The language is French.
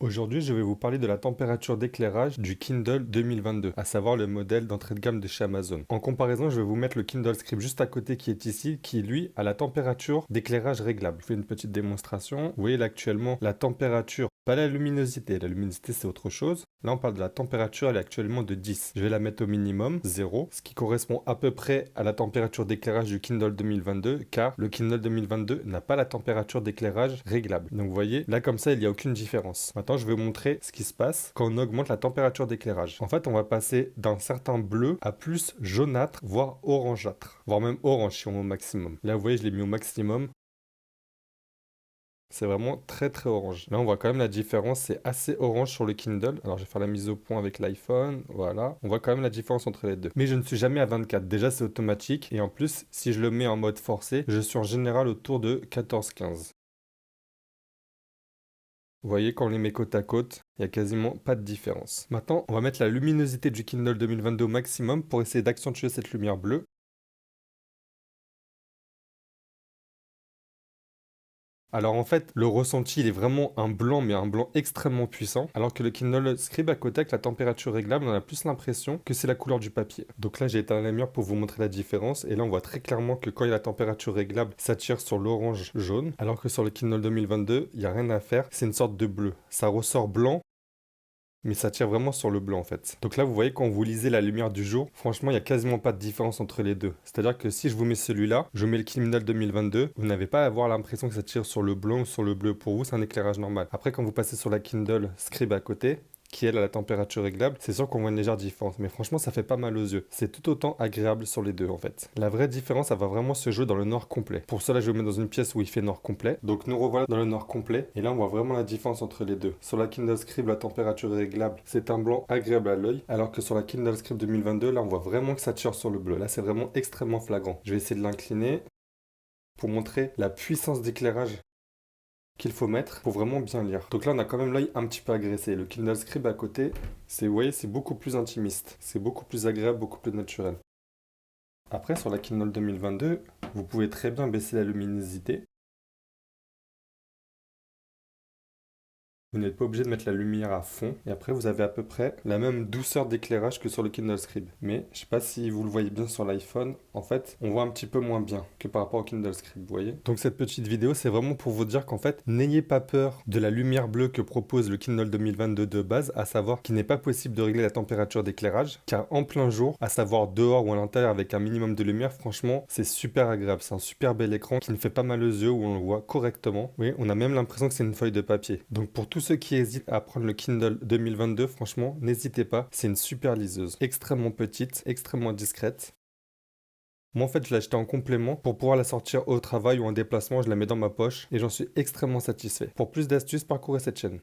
Aujourd'hui, je vais vous parler de la température d'éclairage du Kindle 2022, à savoir le modèle d'entrée de gamme de chez Amazon. En comparaison, je vais vous mettre le Kindle Script juste à côté qui est ici, qui lui a la température d'éclairage réglable. Je fais une petite démonstration. Vous voyez là actuellement la température, pas la luminosité. La luminosité c'est autre chose. Là on parle de la température, elle est actuellement de 10. Je vais la mettre au minimum, 0, ce qui correspond à peu près à la température d'éclairage du Kindle 2022, car le Kindle 2022 n'a pas la température d'éclairage réglable. Donc vous voyez, là comme ça il n'y a aucune différence. Maintenant je vais vous montrer ce qui se passe quand on augmente la température d'éclairage. En fait on va passer d'un certain bleu à plus jaunâtre, voire orangeâtre, voire même orange si on met au maximum. Là vous voyez je l'ai mis au maximum. C'est vraiment très très orange. Là, on voit quand même la différence. C'est assez orange sur le Kindle. Alors, je vais faire la mise au point avec l'iPhone. Voilà. On voit quand même la différence entre les deux. Mais je ne suis jamais à 24. Déjà, c'est automatique. Et en plus, si je le mets en mode forcé, je suis en général autour de 14-15. Vous voyez, quand on les met côte à côte, il n'y a quasiment pas de différence. Maintenant, on va mettre la luminosité du Kindle 2022 au maximum pour essayer d'accentuer cette lumière bleue. Alors en fait, le ressenti, il est vraiment un blanc, mais un blanc extrêmement puissant. Alors que le Kindle Scribe à côté, avec la température réglable, on a plus l'impression que c'est la couleur du papier. Donc là, j'ai éteint la lumière pour vous montrer la différence. Et là, on voit très clairement que quand il y a la température réglable, ça tire sur l'orange jaune. Alors que sur le Kindle 2022, il n'y a rien à faire. C'est une sorte de bleu. Ça ressort blanc, mais ça tire vraiment sur le blanc en fait. Donc là, vous voyez, quand vous lisez la lumière du jour, franchement, il n'y a quasiment pas de différence entre les deux. C'est-à-dire que si je vous mets celui-là, je mets le Kindle 2022, vous n'avez pas à avoir l'impression que ça tire sur le blanc ou sur le bleu. Pour vous, c'est un éclairage normal. Après, quand vous passez sur la Kindle Scribe à côté, qui elle a la température réglable, c'est sûr qu'on voit une légère différence. Mais franchement, ça fait pas mal aux yeux. C'est tout autant agréable sur les deux en fait. La vraie différence, elle va vraiment se jouer dans le noir complet. Pour cela, je vais me mettre dans une pièce où il fait noir complet. Donc nous revoilà dans le noir complet. Et là, on voit vraiment la différence entre les deux. Sur la Kindle Scribe, la température est réglable. C'est un blanc agréable à l'œil. Alors que sur la Kindle Scribe 2022, là, on voit vraiment que ça tire sur le bleu. Là, c'est vraiment extrêmement flagrant. Je vais essayer de l'incliner pour montrer la puissance d'éclairage qu'il faut mettre pour vraiment bien lire. Donc là, on a quand même l'œil un petit peu agressé. Le Kindle Scribe à côté, c'est, vous voyez, c'est beaucoup plus intimiste. C'est beaucoup plus agréable, beaucoup plus naturel. Après, sur la Kindle 2022, vous pouvez très bien baisser la luminosité. Vous n'êtes pas obligé de mettre la lumière à fond. Et après, vous avez à peu près la même douceur d'éclairage que sur le Kindle Scribe. Mais je sais pas si vous le voyez bien sur l'iPhone. En fait, on voit un petit peu moins bien que par rapport au Kindle Scribe, vous voyez. Donc cette petite vidéo, c'est vraiment pour vous dire qu'en fait, n'ayez pas peur de la lumière bleue que propose le Kindle 2022 de base, à savoir qu'il n'est pas possible de régler la température d'éclairage, car en plein jour, à savoir dehors ou à l'intérieur avec un minimum de lumière, franchement, c'est super agréable. C'est un super bel écran qui ne fait pas mal aux yeux, où on le voit correctement. Oui, on a même l'impression que c'est une feuille de papier. Donc pour tous ceux qui hésitent à prendre le Kindle 2022, franchement, n'hésitez pas. C'est une super liseuse. Extrêmement petite, extrêmement discrète. Moi, en fait, je l'ai acheté en complément pour pouvoir la sortir au travail ou en déplacement. Je la mets dans ma poche et j'en suis extrêmement satisfait. Pour plus d'astuces, parcourez cette chaîne.